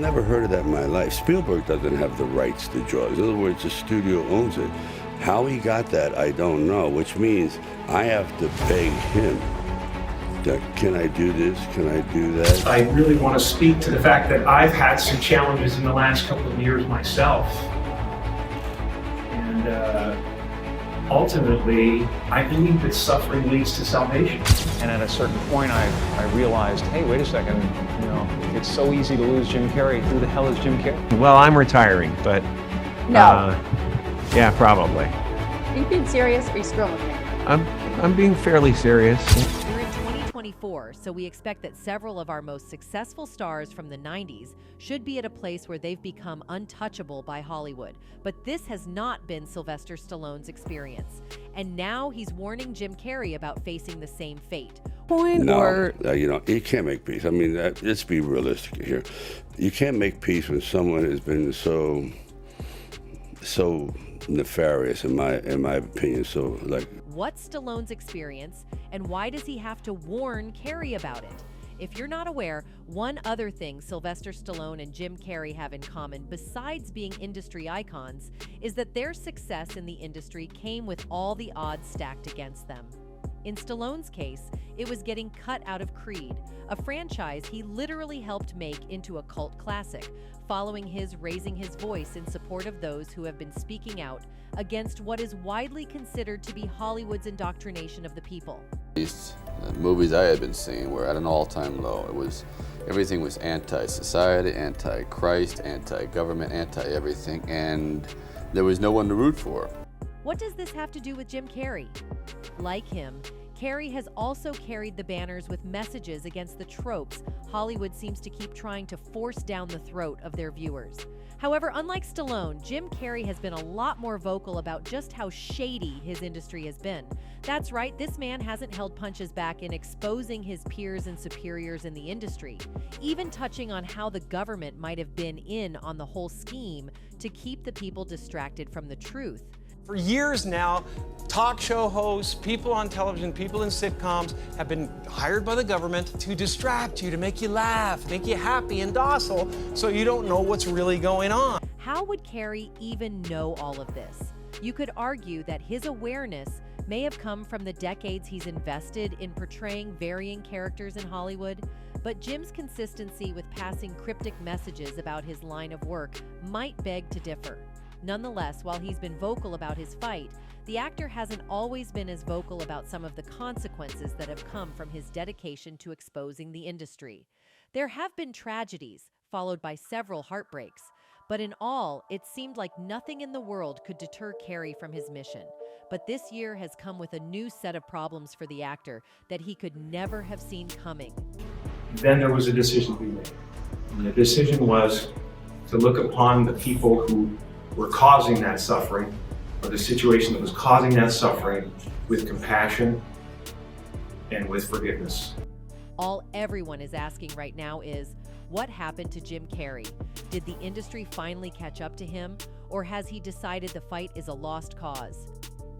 never heard of that in my life. Spielberg doesn't have the rights to Jaws. In other words, the studio owns it. How he got that, I don't know, which means I have to beg him that, can I do this? Can I do that? I really want to speak to the fact that I've had some challenges in the last couple of years myself. And ultimately, I believe that suffering leads to salvation. And at a certain point, I realized, hey, wait a second, you know, it's so easy to lose Jim Carrey. Who the hell is Jim Carrey? Well, I'm retiring, but No. yeah, probably. Are you being serious or are you screwing with me? I'm being fairly serious. We're in 2024, so we expect that several of our most successful stars from the 90s should be at a place where they've become untouchable by Hollywood. But this has not been Sylvester Stallone's experience. And now he's warning Jim Carrey about facing the same fate. No, you know, you can't make peace. I mean, let's be realistic here. You can't make peace when someone has been so nefarious, in my opinion. So, like, What's Stallone's experience, and why does he have to warn Carrey about it? If you're not aware, one other thing Sylvester Stallone and Jim Carrey have in common, besides being industry icons, is that their success in the industry came with all the odds stacked against them. In Stallone's case, it was getting cut out of Creed, a franchise he literally helped make into a cult classic, following his raising his voice in support of those who have been speaking out against what is widely considered to be Hollywood's indoctrination of the people. These movies I had been seeing were at an all-time low. Everything was anti-society, anti-Christ, anti-government, anti-everything, and there was no one to root for. What does this have to do with Jim Carrey? Like him, Carrey has also carried the banners with messages against the tropes Hollywood seems to keep trying to force down the throat of their viewers. However, unlike Stallone, Jim Carrey has been a lot more vocal about just how shady his industry has been. That's right, this man hasn't held punches back in exposing his peers and superiors in the industry, even touching on how the government might have been in on the whole scheme to keep the people distracted from the truth. For years now, talk show hosts, people on television, people in sitcoms have been hired by the government to distract you, to make you laugh, make you happy and docile, so you don't know what's really going on. How would Carrey even know all of this? You could argue that his awareness may have come from the decades he's invested in portraying varying characters in Hollywood, but Jim's consistency with passing cryptic messages about his line of work might beg to differ. Nonetheless, while he's been vocal about his fight, the actor hasn't always been as vocal about some of the consequences that have come from his dedication to exposing the industry. There have been tragedies, followed by several heartbreaks, but in all, it seemed like nothing in the world could deter Carrey from his mission. But this year has come with a new set of problems for the actor that he could never have seen coming. Then there was a decision to be made. And the decision was to look upon the people who were causing that suffering, or the situation that was causing that suffering, with compassion and with forgiveness. All everyone is asking right now is, what happened to Jim Carrey? Did the industry finally catch up to him, or has he decided the fight is a lost cause?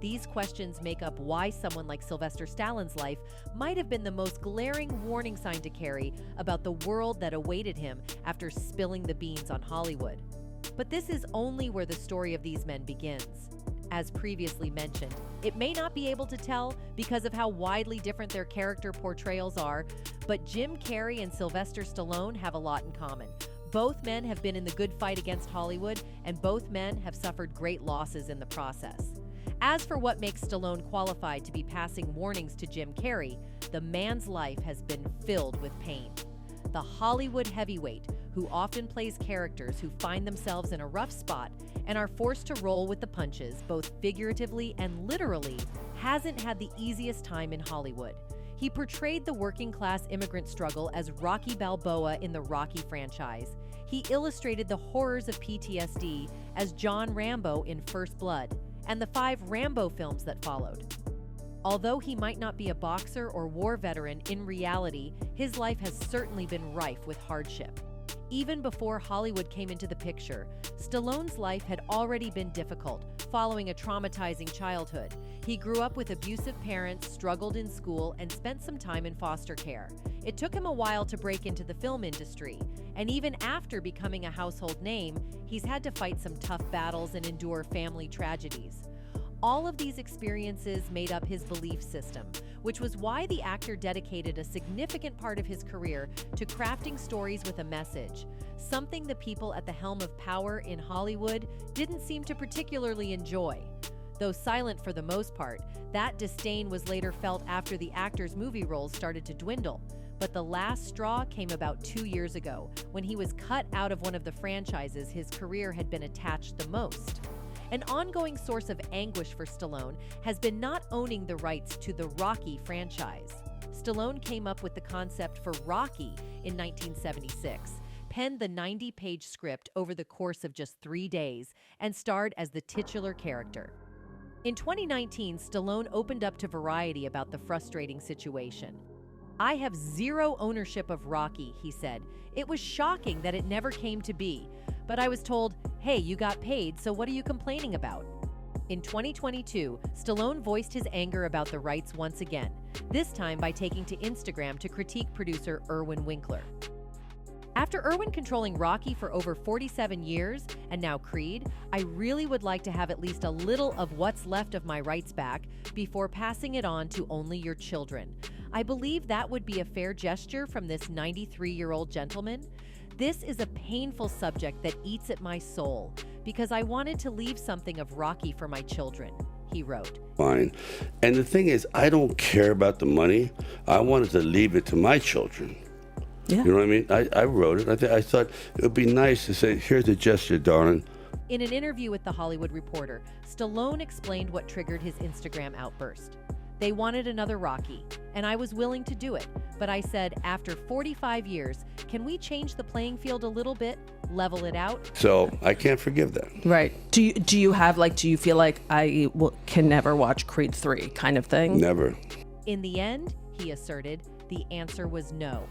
These questions make up why someone like Sylvester Stallone's life might have been the most glaring warning sign to Carrey about the world that awaited him after spilling the beans on Hollywood. But this is only where the story of these men begins. As previously mentioned, it may not be able to tell because of how widely different their character portrayals are, but Jim Carrey and Sylvester Stallone have a lot in common. Both men have been in the good fight against Hollywood, and both men have suffered great losses in the process. As for what makes Stallone qualified to be passing warnings to Jim Carrey, the man's life has been filled with pain. The Hollywood heavyweight, who often plays characters who find themselves in a rough spot and are forced to roll with the punches, both figuratively and literally, hasn't had the easiest time in Hollywood. He portrayed the working-class immigrant struggle as Rocky Balboa in the Rocky franchise. He illustrated the horrors of PTSD as John Rambo in First Blood, and the 5 Rambo films that followed. Although he might not be a boxer or war veteran, in reality, his life has certainly been rife with hardship. Even before Hollywood came into the picture, Stallone's life had already been difficult, following a traumatizing childhood. He grew up with abusive parents, struggled in school, and spent some time in foster care. It took him a while to break into the film industry, And even after becoming a household name, he's had to fight some tough battles and endure family tragedies. All of these experiences made up his belief system, which was why the actor dedicated a significant part of his career to crafting stories with a message, something the people at the helm of power in Hollywood didn't seem to particularly enjoy. Though silent for the most part, that disdain was later felt after the actor's movie roles started to dwindle. But the last straw came about 2 years ago, when he was cut out of one of the franchises his career had been attached the most. An ongoing source of anguish for Stallone has been not owning the rights to the Rocky franchise. Stallone came up with the concept for Rocky in 1976, penned the 90-page script over the course of just 3 days, and starred as the titular character. In 2019, Stallone opened up to Variety about the frustrating situation. "I have zero ownership of Rocky," he said. "It was shocking that it never came to be. But I was told, hey, you got paid, so what are you complaining about?" In 2022, Stallone voiced his anger about the rights once again, this time by taking to Instagram to critique producer Irwin Winkler. "After Irwin controlling Rocky for over 47 years, and now Creed, I really would like to have at least a little of what's left of my rights back before passing it on to only your children. I believe that would be a fair gesture from this 93-year-old gentleman. This is a painful subject that eats at my soul, because I wanted to leave something of Rocky for my children," he wrote. Fine. And the thing is, I don't care about the money. I wanted to leave it to my children. Yeah. You know what I mean? I wrote it. I thought it would be nice to say, here's a gesture, darling. In an interview with The Hollywood Reporter, Stallone explained what triggered his Instagram outburst. "They wanted another Rocky, and I was willing to do it. But I said, after 45 years, can we change the playing field a little bit, level it out?" So I can't forgive that. Right. Do you feel like can never watch Creed 3 kind of thing? Never. In the end, he asserted, the answer was no.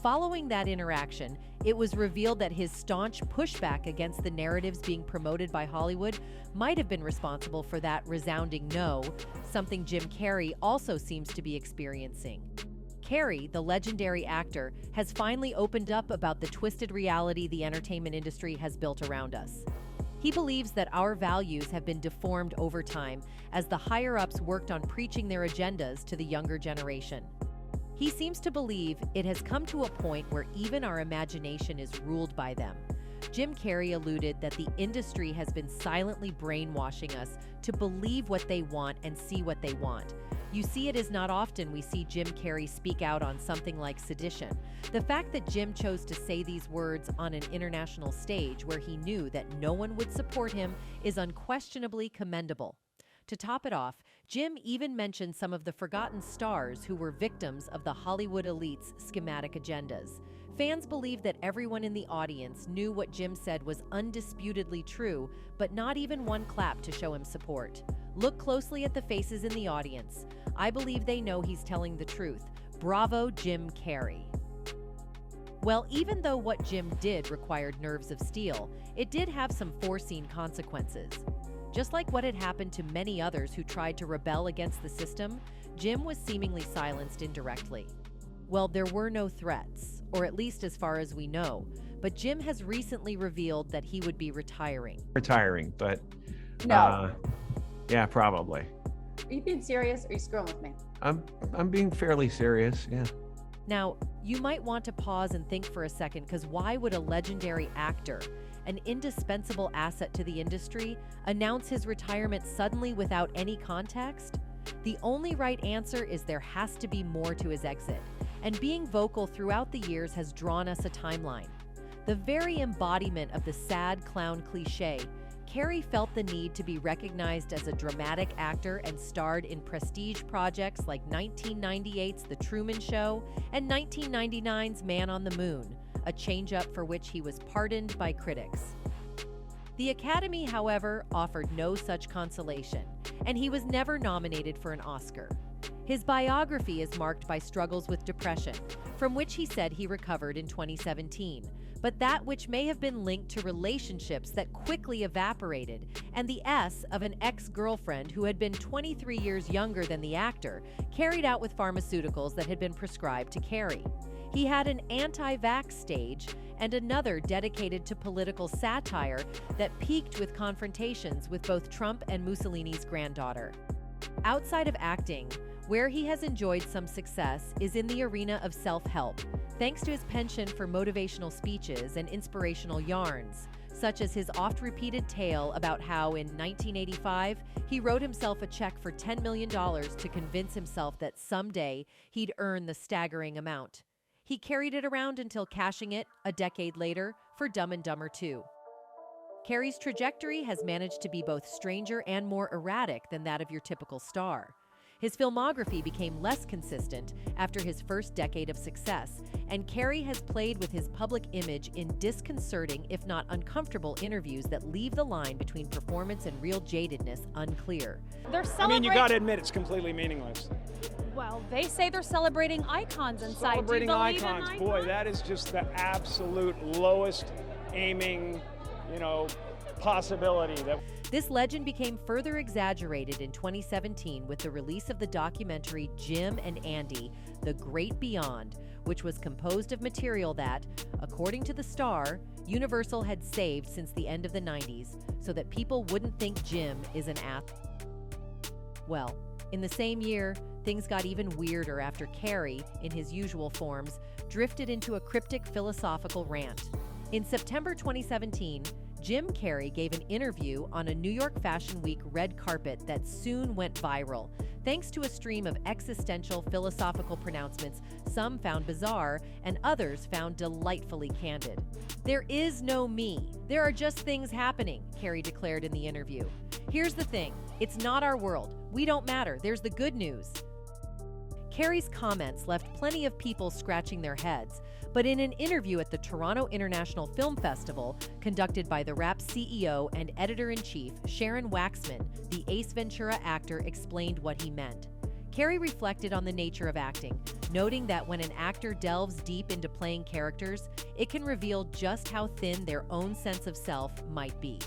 Following that interaction, it was revealed that his staunch pushback against the narratives being promoted by Hollywood might have been responsible for that resounding no, something Jim Carrey also seems to be experiencing. Carrey, the legendary actor, has finally opened up about the twisted reality the entertainment industry has built around us. He believes that our values have been deformed over time as the higher-ups worked on preaching their agendas to the younger generation. He seems to believe it has come to a point where even our imagination is ruled by them. Jim Carrey alluded that the industry has been silently brainwashing us to believe what they want and see what they want. You see, it is not often we see Jim Carrey speak out on something like sedition. The fact that Jim chose to say these words on an international stage where he knew that no one would support him is unquestionably commendable. To top it off, Jim even mentioned some of the forgotten stars who were victims of the Hollywood elite's schematic agendas. Fans believe that everyone in the audience knew what Jim said was undisputedly true, but not even one clap to show him support. Look closely at the faces in the audience. I believe they know he's telling the truth. Bravo, Jim Carrey. Well, even though what Jim did required nerves of steel, it did have some foreseen consequences. Just like what had happened to many others who tried to rebel against the system, Jim was seemingly silenced indirectly. Well, there were no threats, or at least as far as we know, but Jim has recently revealed that he would be retiring. Retiring, but No. yeah, probably. Are you being serious or are you screwing with me? I'm being fairly serious, yeah. Now, you might want to pause and think for a second, because why would a legendary actor, an indispensable asset to the industry, announce his retirement suddenly without any context? The only right answer is there has to be more to his exit, and being vocal throughout the years has drawn us a timeline. The very embodiment of the sad clown cliché, Carrey felt the need to be recognized as a dramatic actor and starred in prestige projects like 1998's The Truman Show and 1999's Man on the Moon, a change-up for which he was pardoned by critics. The Academy, however, offered no such consolation, and he was never nominated for an Oscar. His biography is marked by struggles with depression, from which he said he recovered in 2017, but that which may have been linked to relationships that quickly evaporated, and the S of an ex-girlfriend who had been 23 years younger than the actor, carried out with pharmaceuticals that had been prescribed to Carrey. He had an anti-vax stage and another dedicated to political satire that peaked with confrontations with both Trump and Mussolini's granddaughter. Outside of acting, where he has enjoyed some success is in the arena of self-help, thanks to his penchant for motivational speeches and inspirational yarns, such as his oft-repeated tale about how in 1985 he wrote himself a check for $10 million to convince himself that someday he'd earn the staggering amount. He carried it around until cashing it a decade later for Dumb and Dumber 2. Carrey's trajectory has managed to be both stranger and more erratic than that of your typical star. His filmography became less consistent after his first decade of success, and Carrey has played with his public image in disconcerting, if not uncomfortable, interviews that leave the line between performance and real jadedness unclear. They're I celebrating. mean, you got to admit, it's completely meaningless. Well, they say they're celebrating icons inside. Celebrating Do you believe in icons, boy, that is just the absolute lowest aiming, possibility. This legend became further exaggerated in 2017 with the release of the documentary Jim and Andy, The Great Beyond, which was composed of material that, according to the star, Universal had saved since the end of the 90s so that people wouldn't think Jim is an athlete. Well, in the same year, things got even weirder after Carrey, in his usual forms, drifted into a cryptic philosophical rant. In September 2017, Jim Carrey gave an interview on a New York Fashion Week red carpet that soon went viral, thanks to a stream of existential philosophical pronouncements some found bizarre and others found delightfully candid. "There is no me. There are just things happening," Carrey declared in the interview. "Here's the thing. It's not our world. We don't matter. There's the good news." Carrey's comments left plenty of people scratching their heads, but in an interview at the Toronto International Film Festival, conducted by the Wrap CEO and editor-in-chief Sharon Waxman, the Ace Ventura actor explained what he meant. Carrey reflected on the nature of acting, noting that when an actor delves deep into playing characters, it can reveal just how thin their own sense of self might be.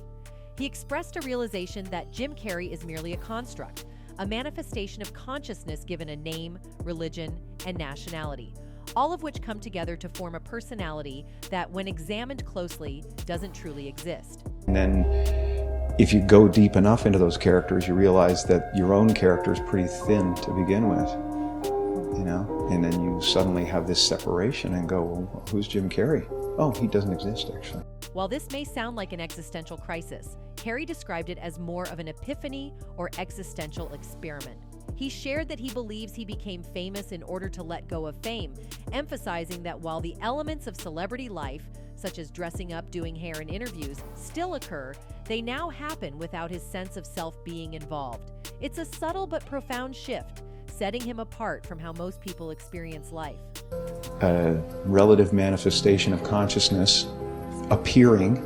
He expressed a realization that Jim Carrey is merely a construct, a manifestation of consciousness given a name, religion, and nationality, all of which come together to form a personality that, when examined closely, doesn't truly exist. And then if you go deep enough into those characters, you realize that your own character is pretty thin to begin with, and then you suddenly have this separation and go, well, who's Jim Carrey? Oh, he doesn't exist, actually. While this may sound like an existential crisis, Carrey described it as more of an epiphany or existential experiment. He shared that he believes he became famous in order to let go of fame, emphasizing that while the elements of celebrity life, such as dressing up, doing hair, and interviews, still occur, they now happen without his sense of self being involved. It's a subtle but profound shift, setting him apart from how most people experience life. A relative manifestation of consciousness appearing,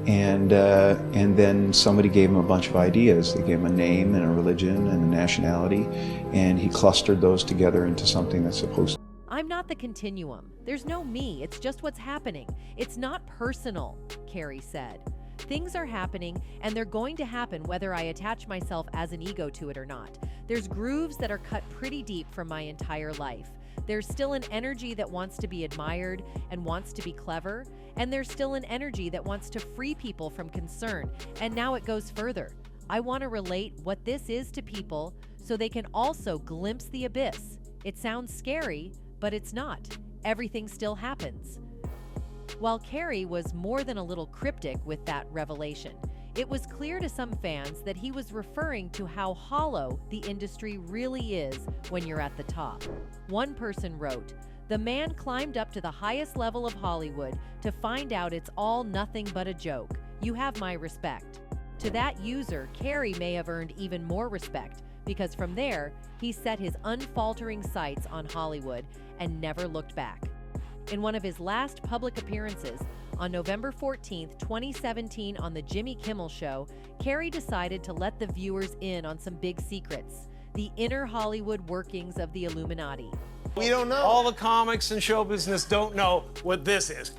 and then somebody gave him a bunch of ideas. They gave him a name and a religion and a nationality, and he clustered those together into something that's supposed to. "I'm not the continuum. There's no me. It's just what's happening. It's not personal," Carrey said. "Things are happening, and they're going to happen whether I attach myself as an ego to it or not. There's grooves that are cut pretty deep from my entire life. There's still an energy that wants to be admired and wants to be clever, and there's still an energy that wants to free people from concern, and now it goes further. I want to relate what this is to people so they can also glimpse the abyss. It sounds scary, but it's not. Everything still happens." While Carrey was more than a little cryptic with that revelation, it was clear to some fans that he was referring to how hollow the industry really is when you're at the top. One person wrote, "The man climbed up to the highest level of Hollywood to find out it's all nothing but a joke. You have my respect." To that user, Carrey may have earned even more respect, because from there, he set his unfaltering sights on Hollywood and never looked back. In one of his last public appearances, on November 14th, 2017 on The Jimmy Kimmel Show, Carrey decided to let the viewers in on some big secrets, the inner Hollywood workings of the Illuminati. We don't know. All the comics and show business don't know what this is.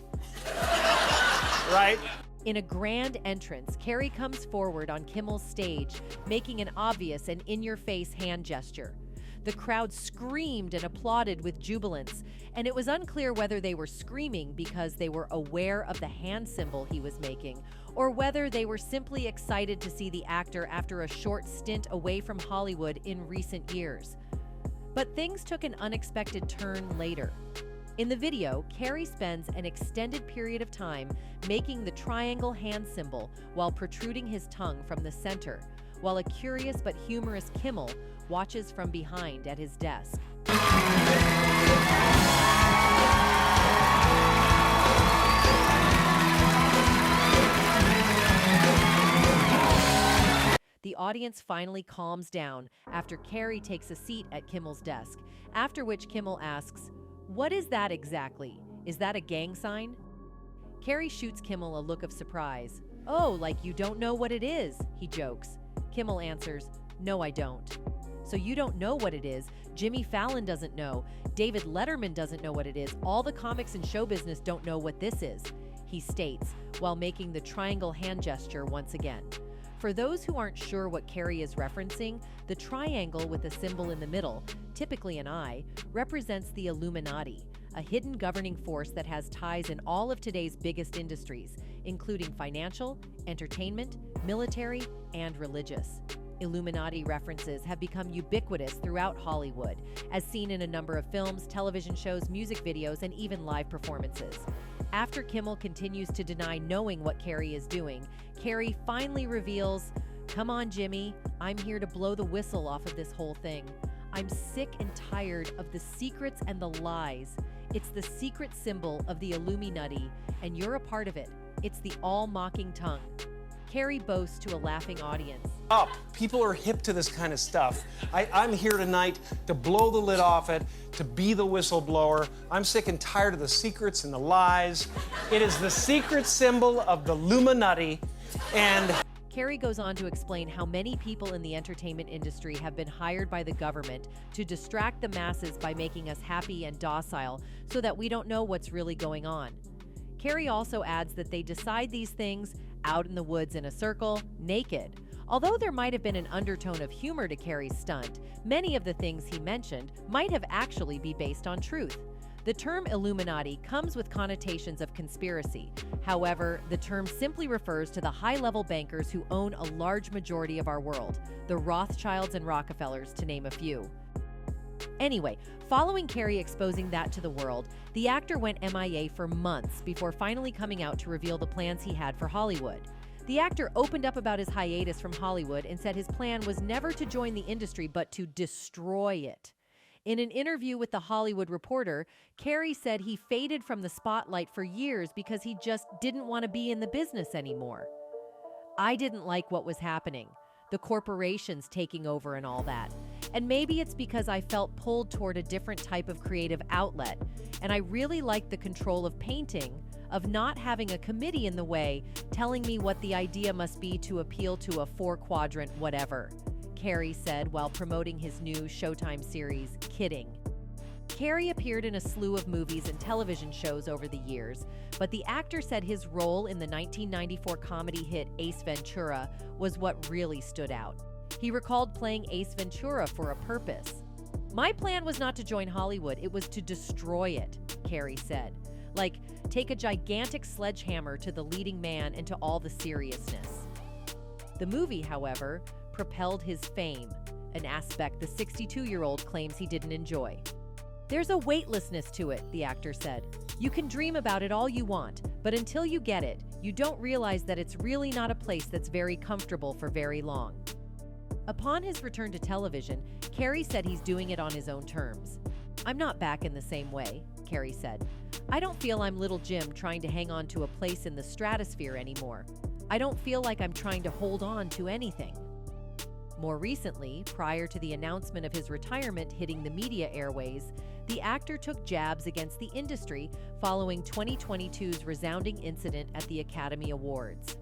Right? In a grand entrance, Carrey comes forward on Kimmel's stage, making an obvious and in-your-face hand gesture. The crowd screamed and applauded with jubilance, and it was unclear whether they were screaming because they were aware of the hand symbol he was making, or whether they were simply excited to see the actor after a short stint away from Hollywood in recent years. But things took an unexpected turn later. In the video, Carrey spends an extended period of time making the triangle hand symbol while protruding his tongue from the center, while a curious but humorous Kimmel watches from behind at his desk. The audience finally calms down after Carrey takes a seat at Kimmel's desk, after which Kimmel asks, "What is that exactly? Is that a gang sign?" Carrey shoots Kimmel a look of surprise. "Oh, like you don't know what it is," he jokes. Kimmel answers, "No, I don't." "So you don't know what it is. Jimmy Fallon doesn't know. David Letterman doesn't know what it is. All the comics and show business don't know what this is," he states, while making the triangle hand gesture once again. For those who aren't sure what Carrey is referencing, the triangle with a symbol in the middle, typically an eye, represents the Illuminati, a hidden governing force that has ties in all of today's biggest industries, including financial, entertainment, military, and religious. Illuminati references have become ubiquitous throughout Hollywood, as seen in a number of films, television shows, music videos, and even live performances. After Kimmel continues to deny knowing what Carrey is doing, Carrey finally reveals, "Come on, Jimmy, I'm here to blow the whistle off of this whole thing. I'm sick and tired of the secrets and the lies. It's the secret symbol of the Illuminati, and you're a part of it. It's the all-mocking tongue." Carrey boasts to a laughing audience. People are hip to this kind of stuff. I'm here tonight to blow the lid off it, to be the whistleblower. I'm sick and tired of the secrets and the lies. It is the secret symbol of the Illuminati, and... Carrey goes on to explain how many people in the entertainment industry have been hired by the government to distract the masses by making us happy and docile so that we don't know what's really going on. Carrey also adds that they decide these things out in the woods in a circle, naked. Although there might have been an undertone of humor to Carrey's stunt, many of the things he mentioned might have actually be based on truth. The term Illuminati comes with connotations of conspiracy. However, the term simply refers to the high-level bankers who own a large majority of our world, the Rothschilds and Rockefellers, to name a few. Anyway, following Carrey exposing that to the world, the actor went MIA for months before finally coming out to reveal the plans he had for Hollywood. The actor opened up about his hiatus from Hollywood and said his plan was never to join the industry but to destroy it. In an interview with The Hollywood Reporter, Carrey said he faded from the spotlight for years because he just didn't want to be in the business anymore. "I didn't like what was happening, the corporations taking over and all that. And maybe it's because I felt pulled toward a different type of creative outlet, and I really liked the control of painting, of not having a committee in the way telling me what the idea must be to appeal to a four-quadrant whatever," Carrey said while promoting his new Showtime series, Kidding. Carrey appeared in a slew of movies and television shows over the years, but the actor said his role in the 1994 comedy hit Ace Ventura was what really stood out. He recalled playing Ace Ventura for a purpose. "My plan was not to join Hollywood, it was to destroy it," Carrey said. Like, take a gigantic sledgehammer to the leading man and to all the seriousness. The movie, however, propelled his fame, an aspect the 62-year-old claims he didn't enjoy. "There's a weightlessness to it," the actor said. "You can dream about it all you want, but until you get it, you don't realize that it's really not a place that's very comfortable for very long." Upon his return to television, Carrey said he's doing it on his own terms. "I'm not back in the same way," Carrey said. "I don't feel I'm little Jim trying to hang on to a place in the stratosphere anymore. I don't feel like I'm trying to hold on to anything." More recently, prior to the announcement of his retirement hitting the media airways, the actor took jabs against the industry following 2022's resounding incident at the Academy Awards.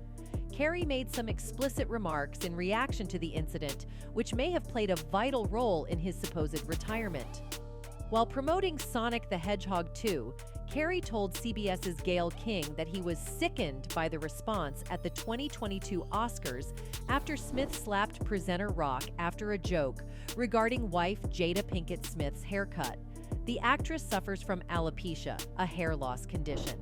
Carrey made some explicit remarks in reaction to the incident, which may have played a vital role in his supposed retirement. While promoting Sonic the Hedgehog 2, Carrey told CBS's Gayle King that he was sickened by the response at the 2022 Oscars after Smith slapped presenter Rock after a joke regarding wife Jada Pinkett Smith's haircut. The actress suffers from alopecia, a hair loss condition.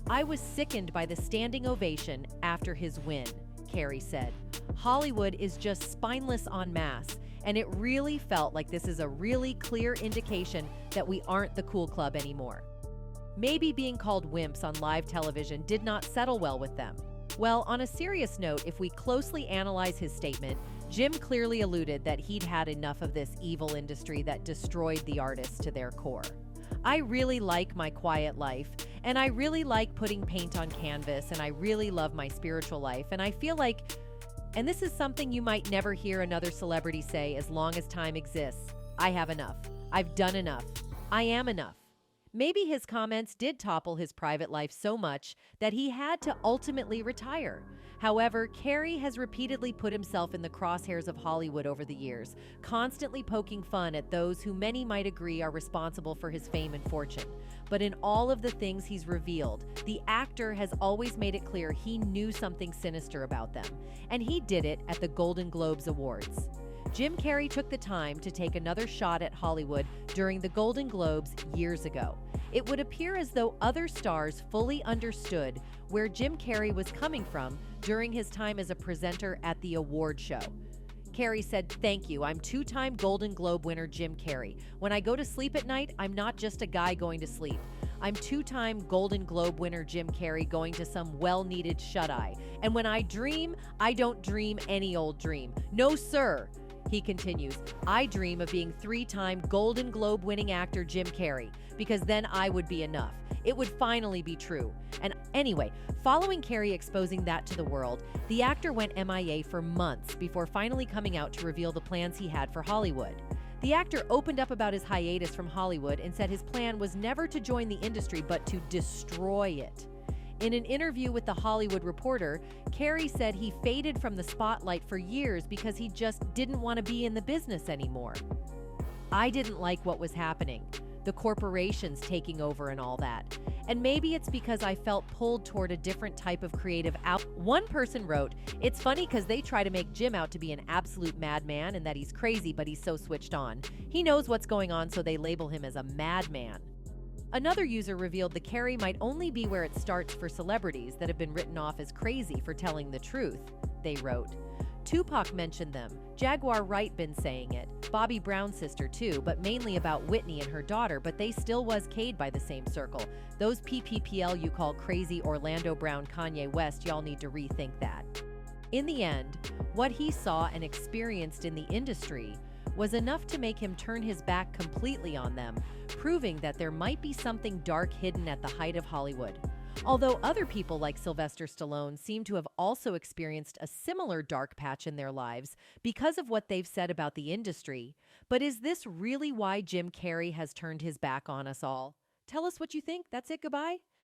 "I was sickened by the standing ovation after his win," Carrey said. "Hollywood is just spineless en masse, and it really felt like this is a really clear indication that we aren't the cool club anymore." Maybe being called wimps on live television did not settle well with them. Well, on a serious note, if we closely analyze his statement, Jim clearly alluded that he'd had enough of this evil industry that destroyed the artists to their core. "I really like my quiet life, and I really like putting paint on canvas, and I really love my spiritual life, and I feel like," and this is something you might never hear another celebrity say as long as time exists, "I have enough. I've done enough. I am enough." Maybe his comments did topple his private life so much that he had to ultimately retire. However, Carrey has repeatedly put himself in the crosshairs of Hollywood over the years, constantly poking fun at those who many might agree are responsible for his fame and fortune. But in all of the things he's revealed, the actor has always made it clear he knew something sinister about them, and he did it at the Golden Globes Awards. Jim Carrey took the time to take another shot at Hollywood during the Golden Globes years ago. It would appear as though other stars fully understood where Jim Carrey was coming from during his time as a presenter at the award show. Carrey said, "Thank you. I'm two-time Golden Globe winner Jim Carrey. When I go to sleep at night, I'm not just a guy going to sleep. I'm two-time Golden Globe winner Jim Carrey going to some well-needed shut-eye. And when I dream, I don't dream any old dream. No, sir." He continues, "I dream of being three-time Golden Globe winning actor Jim Carrey, because then I would be enough. It would finally be true." And anyway, following Carrey exposing that to the world, the actor went MIA for months before finally coming out to reveal the plans he had for Hollywood. The actor opened up about his hiatus from Hollywood and said his plan was never to join the industry but to destroy it. In an interview with The Hollywood Reporter, Carrey said he faded from the spotlight for years because he just didn't want to be in the business anymore. "I didn't like what was happening, the corporations taking over and all that. And maybe it's because I felt pulled toward a different type of creative out." One person wrote, "It's funny because they try to make Jim out to be an absolute madman and that he's crazy, but he's so switched on. He knows what's going on, so they label him as a madman." Another user revealed the Carrey might only be where it starts for celebrities that have been written off as crazy for telling the truth. They wrote, "Tupac mentioned them, Jaguar Wright been saying it, Bobby Brown's sister too, but mainly about Whitney and her daughter, but they still was Cade by the same circle. Those PPPL you call crazy Orlando Brown, Kanye West, y'all need to rethink that." In the end, what he saw and experienced in the industry was enough to make him turn his back completely on them, proving that there might be something dark hidden at the height of Hollywood. Although other people like Sylvester Stallone seem to have also experienced a similar dark patch in their lives because of what they've said about the industry. But is this really why Jim Carrey has turned his back on us all? Tell us what you think. That's it. Goodbye.